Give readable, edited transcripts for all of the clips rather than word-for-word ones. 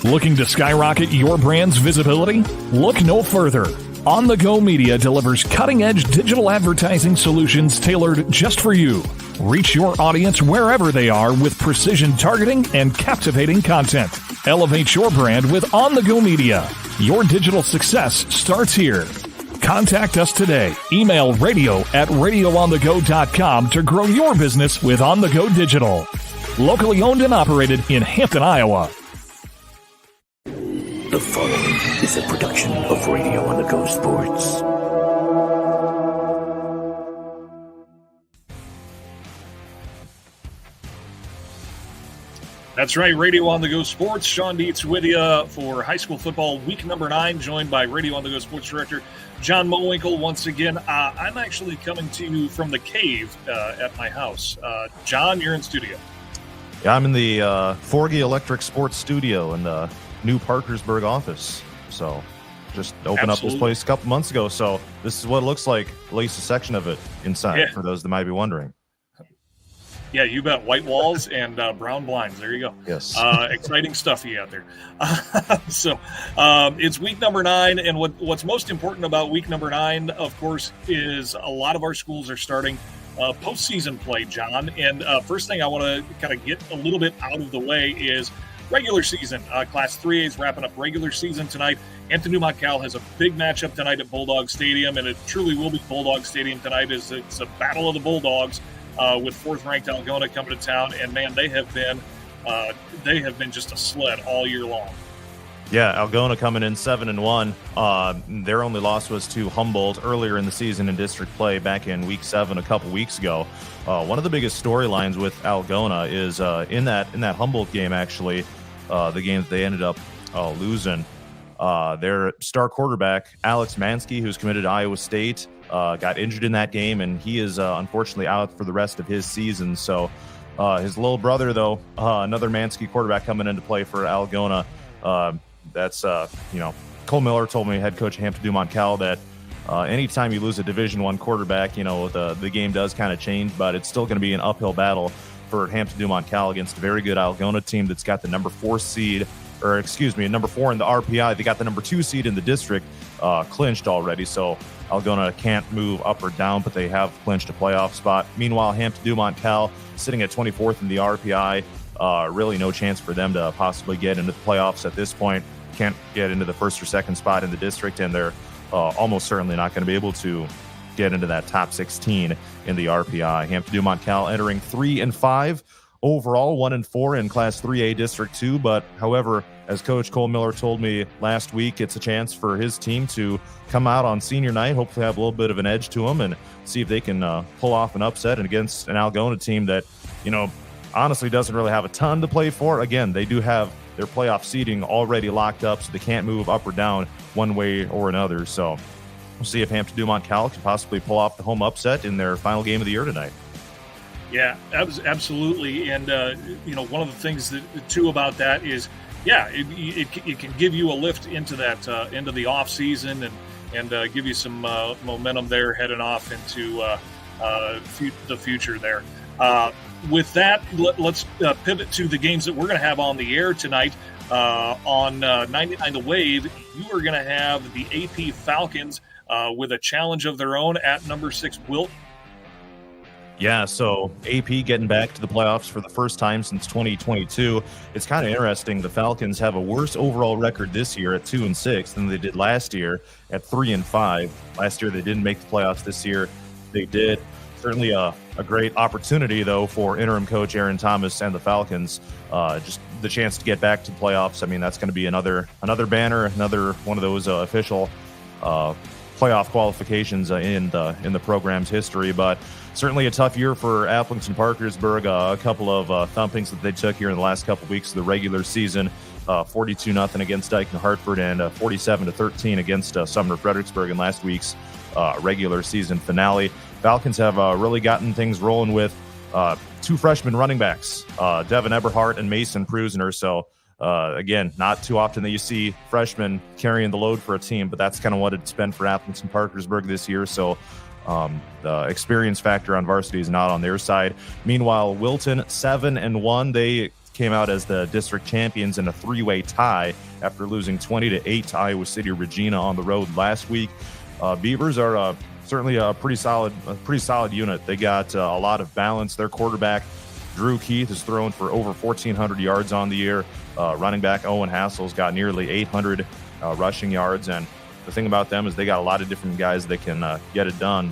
Looking to skyrocket your brand's visibility? Look no further. On the Go Media delivers cutting-edge digital advertising solutions tailored just for you. Reach your audience wherever they are with precision targeting and captivating content. Elevate your brand with On the Go Media. Your digital success starts here. Contact us today. Email radio@radioonthego.com to grow your business with On the Go Digital. Locally owned and operated in Hampton, Iowa. The following is a production of Radio on the Go Sports. That's right, Radio on the Go Sports. Shawn Dietz with you for high school football week number 9, joined by Radio on the Go Sports Director John Mohwinkle. Once again, I'm actually coming to you from the cave at my house. John, you're in studio. Yeah, I'm in the Forgy Electric Sports Studio in the new Parkersburg office. So just opened up this place a couple months ago. So this is what it looks like, at least a section of it inside, for those that might be wondering. Yeah, you bet. White walls and brown blinds. There you go. Yes. Exciting stuff you got there. So it's week number 9. And what's most important about week number 9, of course, is a lot of our schools are starting postseason play, John. And first thing I want to kind of get a little bit out of the way is regular season. Class 3A is wrapping up regular season tonight. Hampton-Dumont-CAL has a big matchup tonight at Bulldog Stadium, and it truly will be Bulldog Stadium tonight. It's a battle of the Bulldogs with 4th-ranked Algona coming to town. And, man, they have been just a sled all year long. Yeah, Algona coming in 7-1. Their only loss was to Humboldt earlier in the season in district play back in week 7 a couple weeks ago. One of the biggest storylines with Algona is in that Humboldt game, actually, the game that they ended up losing. Their star quarterback, Alex Mansky, who's committed to Iowa State, got injured in that game, and he is unfortunately out for the rest of his season. So his little brother, though, another Mansky quarterback coming into play for Algona. That's Cole Miller told me, head coach of Hampton-Dumont-CAL, that anytime you lose a Division I quarterback, the game does kind of change, but it's still going to be an uphill battle for Hampton-Dumont-CAL against a very good Algona team that's got the number 4 seed, or number 4 in the RPI. They got the number 2 seed in the district clinched already, so Algona can't move up or down, but they have clinched a playoff spot. Meanwhile, Hampton-Dumont-CAL sitting at 24th in the RPI. Really no chance for them to possibly get into the playoffs at this point. Can't get into the 1st or 2nd spot in the district, and they're almost certainly not going to be able to get into that top 16 in the RPI. Hampton-Dumont-CAL entering 3-5 overall, 1-4 in Class 3A District 2. But however, as Coach Cole Miller told me last week, it's a chance for his team to come out on senior night, hopefully have a little bit of an edge to them, and see if they can pull off an upset against an Algona team that, honestly doesn't really have a ton to play for. Again, they do have their playoff seeding already locked up, so they can't move up or down one way or another. So we'll see if Hampton-Dumont-CAL can possibly pull off the home upset in their final game of the year tonight. Yeah, absolutely. And, one of the things too about that is, it can give you a lift into that, into the off season and give you some momentum there heading off into the future there. With that, let's pivot to the games that we're going to have on the air tonight. On 99 The Wave, you are going to have the AP Falcons with a challenge of their own at number 6 Wilt. Yeah, so AP getting back to the playoffs for the first time since 2022. It's kind of interesting. The Falcons have a worse overall record this year at 2-6 than they did last year at 3-5. Last year they didn't make the playoffs. This year they did. Certainly a great opportunity, though, for interim coach Aaron Thomas and the Falcons. Just the chance to get back to the playoffs. I mean, that's going to be another banner, another one of those official playoff qualifications in the program's history. But certainly a tough year for Appleton-Parkersburg. A couple of thumpings that they took here in the last couple of weeks of the regular season. 42-0 against Dayton-Hartford and 47-13 against Sumner-Fredericksburg in last week's regular season finale. Falcons have really gotten things rolling with 2 freshman running backs, Devin Eberhardt and Mason Prusner. So, again, not too often that you see freshmen carrying the load for a team, but that's kind of what it's been for Appleton-Parkersburg this year. So the experience factor on varsity is not on their side. Meanwhile, Wilton, 7-1. They came out as the district champions in a 3-way tie after losing 20-8 to Iowa City Regina on the road last week. Beavers are certainly a pretty solid unit. They got a lot of balance. Their quarterback, Drew Keith, has thrown for over 1,400 yards on the year. Running back Owen Hassel's got nearly 800 rushing yards. And the thing about them is they got a lot of different guys that can get it done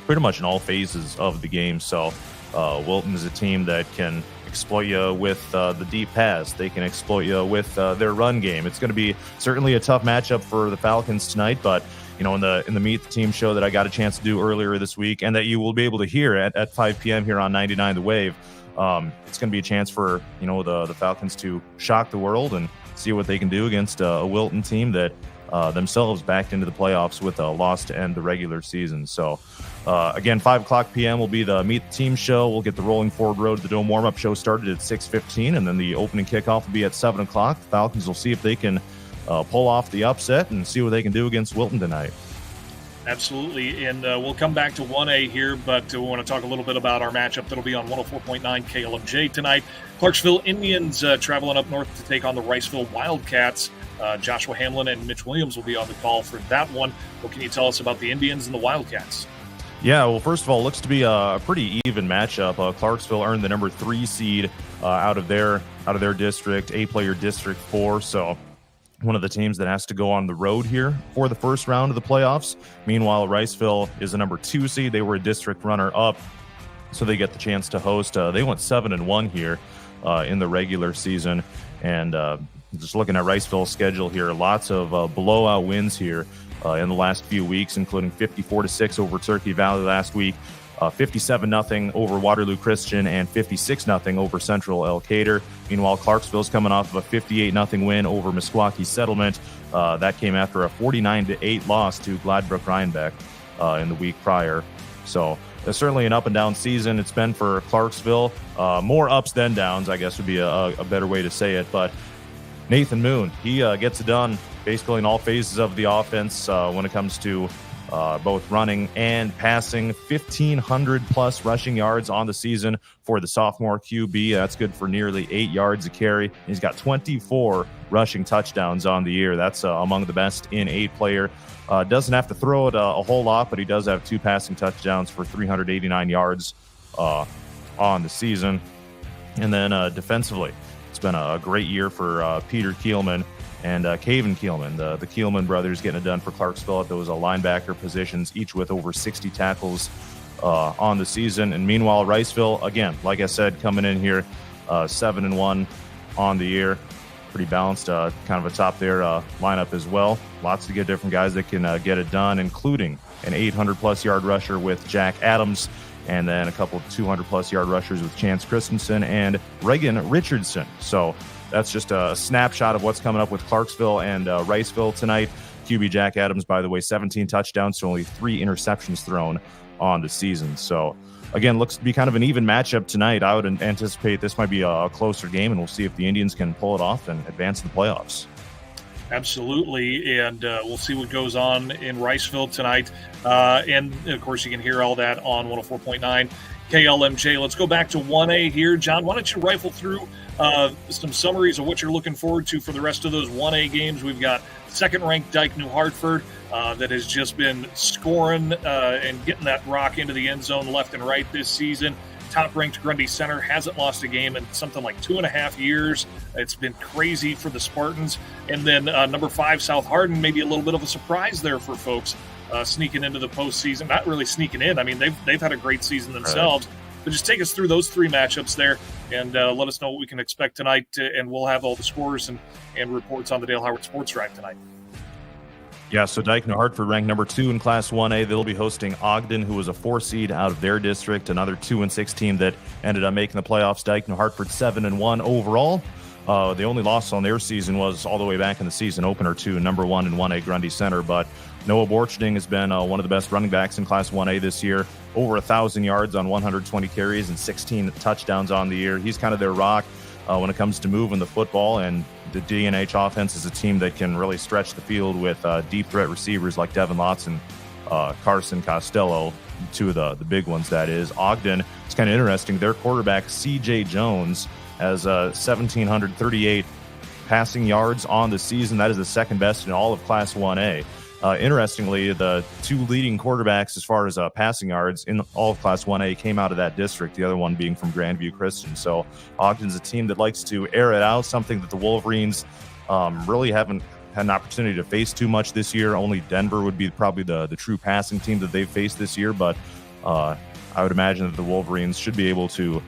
pretty much in all phases of the game. So Wilton is a team that can exploit you with the deep pass. They can exploit you with their run game. It's going to be certainly a tough matchup for the Falcons tonight, but in the Meet the Team show that I got a chance to do earlier this week and that you will be able to hear at 5 p.m. here on 99 The Wave, it's going to be a chance for the Falcons to shock the world and see what they can do against a Wilton team that themselves backed into the playoffs with a loss to end the regular season. So again, 5 o'clock p.m. will be the Meet the Team show. We'll get the Rolling Forward Road to the Dome warm-up show started at 6:15, and then the opening kickoff will be at 7 o'clock. The Falcons will see if they can pull off the upset and see what they can do against Wilton tonight. Absolutely, and we'll come back to 1A here, but we want to talk a little bit about our matchup that'll be on 104.9 KLMJ tonight. Clarksville Indians traveling up north to take on the Riceville Wildcats. Joshua Hamlin and Mitch Williams will be on the call for that one. What can you tell us about the Indians and the Wildcats? Yeah, well, first of all, it looks to be a pretty even matchup. Clarksville earned the number 3 seed out of their district, A-player District 4, so one of the teams that has to go on the road here for the first round of the playoffs. Meanwhile, Riceville is a number 2 seed. They were a district runner-up, so they get the chance to host. They went 7-1 here in the regular season, and just looking at Riceville's schedule here, lots of blowout wins here in the last few weeks, including 54-6 over Turkey Valley last week, 57-0 over Waterloo Christian, and 56-0 over Central Elkader. Meanwhile, Clarksville's coming off of a 58-0 win over Meskwaki Settlement. That came after a 49-8 loss to Gladbrook Rhinebeck in the week prior. So it's certainly an up-and-down season it's been for Clarksville. More ups than downs, I guess would be a better way to say it. But Nathan Moon, he gets it done basically in all phases of the offense when it comes to both running and passing. 1,500-plus rushing yards on the season for the sophomore QB. That's good for nearly 8 yards a carry. He's got 24 rushing touchdowns on the year. That's among the best in A-player. Doesn't have to throw it a whole lot, but he does have 2 passing touchdowns for 389 yards on the season. And then defensively, it's been a great year for Peter Kielman and Caven Kielman, the Kielman brothers, getting it done for Clarksville at those linebacker positions, each with over 60 tackles on the season. And meanwhile, Riceville, again, like I said, coming in here 7-1 on the year. Pretty balanced, kind of a top there lineup as well. Lots of good different guys that can get it done, including an 800-plus yard rusher with Jack Adams, and then a couple of 200-plus yard rushers with Chance Christensen and Reagan Richardson. So that's just a snapshot of what's coming up with Clarksville and Riceville tonight. QB Jack Adams, by the way, 17 touchdowns to only 3 interceptions thrown on the season. So, again, looks to be kind of an even matchup tonight. I would anticipate this might be a closer game, and we'll see if the Indians can pull it off and advance to the playoffs. Absolutely, and we'll see what goes on in Riceville tonight. And, of course, you can hear all that on 104.9 KLMJ. Let's go back to 1A here. John, why don't you rifle through some summaries of what you're looking forward to for the rest of those 1A games. We've got second-ranked Dike New Hartford that has just been scoring and getting that rock into the end zone left and right this season. Top-ranked Grundy Center hasn't lost a game in something like 2.5 years. It's been crazy for the Spartans. And then number 5, South Hardin, maybe a little bit of a surprise there for folks sneaking into the postseason. Not really sneaking in. I mean, they've had a great season themselves. Right. But just take us through those 3 matchups there and let us know what we can expect tonight. And we'll have all the scores and reports on the Dale Howard Sports Drive tonight. Yeah, so Dike New Hartford ranked number 2 in Class 1A. They'll be hosting Ogden, who was a 4 seed out of their district, another 2-6 team that ended up making the playoffs. Dike New Hartford 7-1 overall. The only loss on their season was all the way back in the season opener to number 1 in 1A Grundy Center. But Noah Borcherding has been one of the best running backs in Class 1A this year. Over 1,000 yards on 120 carries and 16 touchdowns on the year. He's kind of their rock when it comes to moving the football, and the D&H offense is a team that can really stretch the field with deep threat receivers like Devin Lotz and Carson Costello, 2 of the big ones, that is. Ogden, it's kind of interesting. Their quarterback, C.J. Jones, has 1,738 passing yards on the season. That is the second best in all of Class 1A. Interestingly, the two leading quarterbacks as far as passing yards in all of Class 1A came out of that district, the other one being from Grandview Christian. So Ogden's a team that likes to air it out, something that the Wolverines really haven't had an opportunity to face too much this year. Only Denver would be probably the true passing team that they've faced this year, but I would imagine that the Wolverines should be able to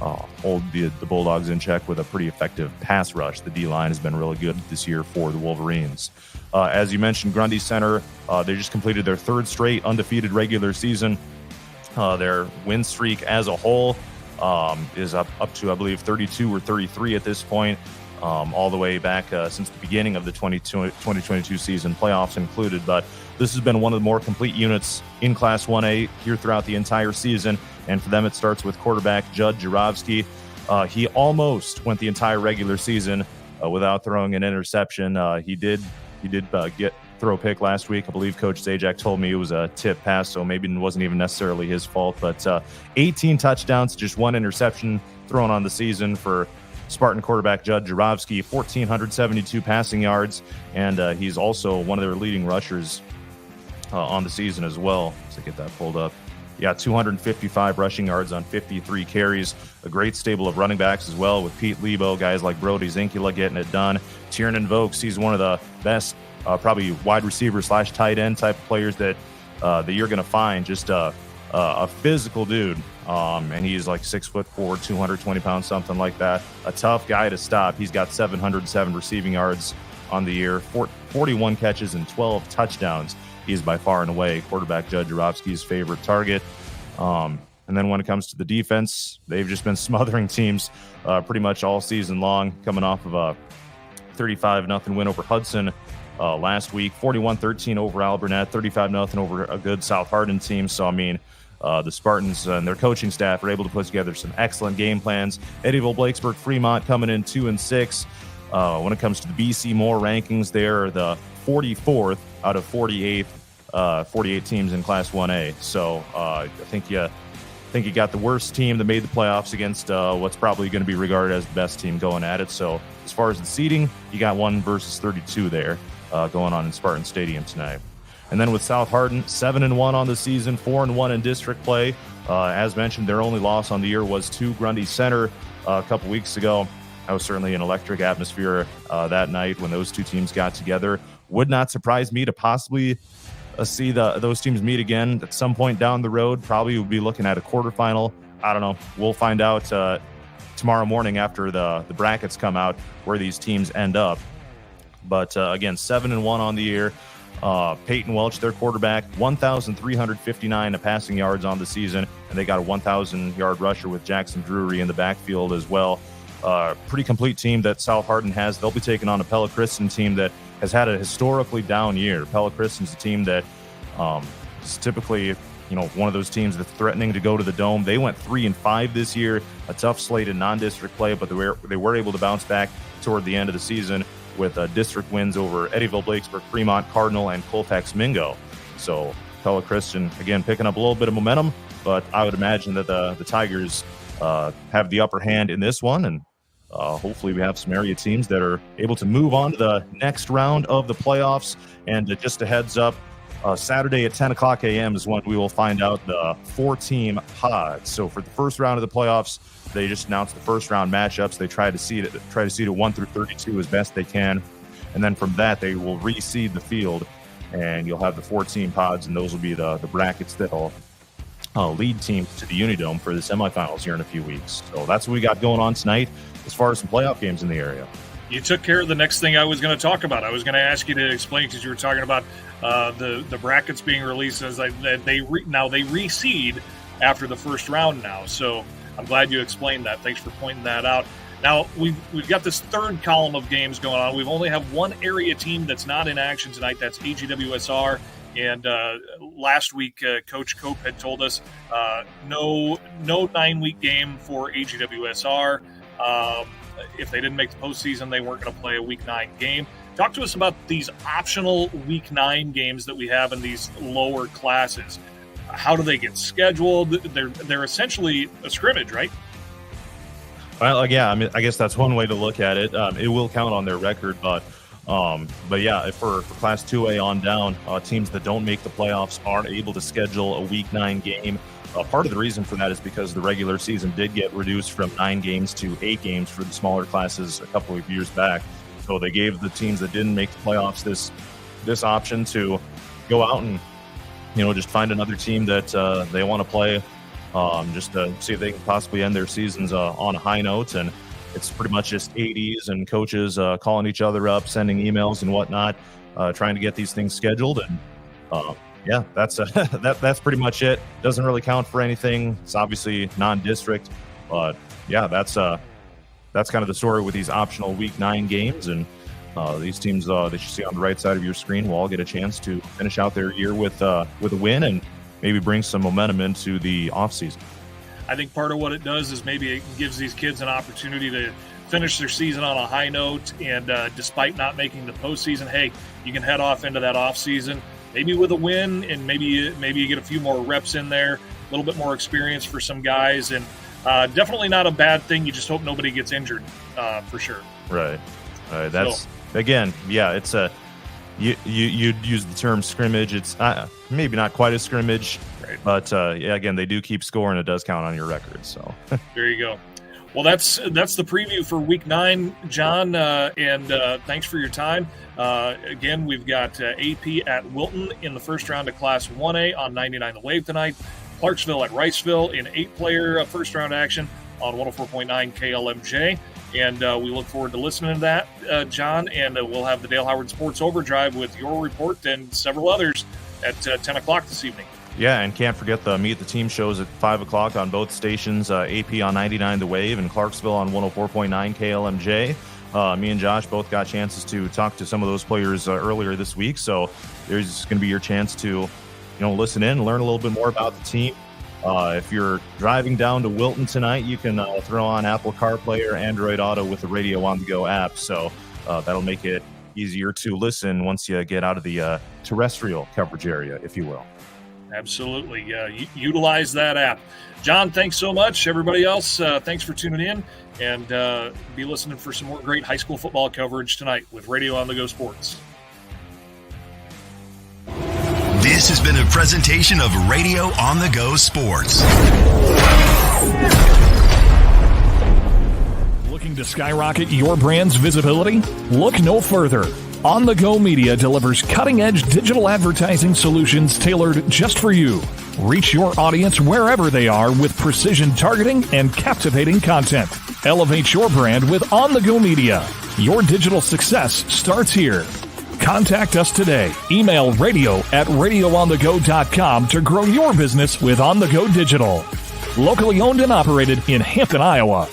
hold the Bulldogs in check with a pretty effective pass rush. The D-line has been really good this year for the Wolverines. As you mentioned, Grundy Center, they just completed their third straight undefeated regular season. Their win streak as a whole is up to, I believe, 32 or 33 at this point, all the way back since the beginning of the 2022 season, playoffs included. But this has been one of the more complete units in Class 1A here throughout the entire season. And for them, it starts with quarterback Judd Jurovsky. He almost went the entire regular season without throwing an interception. He did throw a pick last week. I believe Coach Zajac told me it was a tip pass, so maybe it wasn't even necessarily his fault. But 18 touchdowns, just one interception thrown on the season for Spartan quarterback Judd Jurovsky, 1,472 passing yards, and he's also one of their leading rushers on the season as well. So get that pulled up. He got 255 rushing yards on 53 carries. A great stable of running backs as well, with Pete Lebo, guys like Brody Zinkula getting it done. Tiernan Vokes, he's one of the best probably wide receiver / tight end type of players that you're going to find. Just a physical dude, and he's like 6'4", 220 pounds, something like that. A tough guy to stop. He's got 707 receiving yards on the year, 41 catches and 12 touchdowns. He's by far and away quarterback Judd Jurovsky's favorite target. And then when it comes to the defense, they've just been smothering teams pretty much all season long, coming off of a 35-0 win over Hudson last week, 41-13 over Alburnett, 35-0 over a good South Hardin team. So, I mean, the Spartans and their coaching staff are able to put together some excellent game plans. Eddyville, Blakesburg, Fremont coming in 2-6. When it comes to the BC Moore rankings, they're the 44th out of 48 teams in Class 1A. So I think you got the worst team that made the playoffs against what's probably going to be regarded as the best team going at it. So as far as the seeding, you got 1 versus 32 there going on in Spartan Stadium tonight. And then with South Hardin, 7-1 on the season, 4-1 in district play. As mentioned, their only loss on the year was to Grundy Center a couple weeks ago. That was certainly an electric atmosphere that night when those two teams got together. Would not surprise me to possibly see those teams meet again at some point down the road. Probably would be looking at a quarterfinal. I don't know. We'll find out tomorrow morning after the brackets come out where these teams end up. But again, 7-1 on the year. Peyton Welch, their quarterback, 1,359 passing yards on the season, and they got a 1,000-yard rusher with Jackson Drury in the backfield as well. Pretty complete team that South Hardin has. They'll be taking on a Pella Christian team that has had a historically down year. Pella Christian's a team that is typically, one of those teams that's threatening to go to the Dome. They went 3-5 this year, a tough slate in non-district play, but they were able to bounce back toward the end of the season with district wins over Eddyville, Blakesburg, Fremont, Cardinal, and Colfax Mingo. So Pella Christian, again, picking up a little bit of momentum, but I would imagine that the Tigers have the upper hand in this one, and hopefully we have some area teams that are able to move on to the next round of the playoffs. And just a heads up, Saturday at 10 o'clock a.m. is when we will find out the 4-team pods. So for the first round of the playoffs, they just announced the first round matchups. They try to seed it 1 through 32 as best they can, and then from that they will reseed the field, and you'll have the 4-team pods, and those will be the brackets that'll lead teams to the Unidome for the semifinals here in a few weeks. So that's what we got going on tonight as far as some playoff games in the area. You took care of the next thing I was going to talk about. I was going to ask you to explain, because you were talking about the brackets being released as they reseed after the first round now. So I'm glad you explained that. Thanks for pointing that out. Now we've got this third column of games going on. We've only have one area team that's not in action tonight. That's AGWSR. And last week, Coach Cope had told us no 9-week game for AGWSR. If they didn't make the postseason, they weren't going to play a Week 9 game. Talk to us about these optional Week 9 games that we have in these lower classes. How do they get scheduled? They're essentially a scrimmage, right? Well, yeah, I mean, I guess that's one way to look at it. It will count on their record, but yeah, for Class 2A on down, teams that don't make the playoffs aren't able to schedule a Week 9 game. Part of the reason for that is because the regular season did get reduced from 9 games to 8 games for the smaller classes a couple of years back. So they gave the teams that didn't make the playoffs this option to go out and just find another team that they want to play, just to see if they can possibly end their seasons on a high note. And it's pretty much just ADs and coaches calling each other up, sending emails and whatnot, trying to get these things scheduled. And yeah, that's that's pretty much it. Doesn't really count for anything. It's obviously non-district, but yeah, that's kind of the story with these optional Week 9 games. And these teams that you see on the right side of your screen will all get a chance to finish out their year with a win and maybe bring some momentum into the offseason. I think part of what it does is maybe it gives these kids an opportunity to finish their season on a high note, and despite not making the postseason, hey, you can head off into that offseason maybe with a win, and maybe you get a few more reps in there, a little bit more experience for some guys, and definitely not a bad thing. You just hope nobody gets injured, for sure. Right. That's again, yeah. It's you'd use the term scrimmage. It's maybe not quite a scrimmage, right. But yeah, again, they do keep score, and it does count on your record. So there you go. Well, that's the preview for Week 9, John, and thanks for your time. Again, we've got AP at Wilton in the first round of Class 1A on 99 The Wave tonight. Clarksville at Riceville in 8-player first-round action on 104.9 KLMJ. And we look forward to listening to that, John, and we'll have the Dale Howard Sports Overdrive with your report and several others at 10 o'clock this evening. Yeah, and can't forget the Meet the Team shows at 5 o'clock on both stations, AP on 99 The Wave and Clarksville on 104.9 KLMJ. Me and Josh both got chances to talk to some of those players earlier this week, so there's going to be your chance to listen in and learn a little bit more about the team. If you're driving down to Wilton tonight, you can throw on Apple CarPlay or Android Auto with the Radio on the Go app, so that'll make it easier to listen once you get out of the terrestrial coverage area, if you will. Absolutely. Utilize that app. John, thanks so much. Everybody else, thanks for tuning in, and be listening for some more great high school football coverage tonight with Radio on the Go Sports. This has been a presentation of Radio on the Go Sports. Looking to skyrocket your brand's visibility? Look no further. On the Go Media delivers cutting-edge digital advertising solutions tailored just for you. Reach your audience wherever they are with precision targeting and captivating content. Elevate your brand with On the Go Media. Your digital success starts here. Contact us today. Email radio@radioonthego.com to grow your business with On the Go Digital. Locally owned and operated in Hampton, Iowa.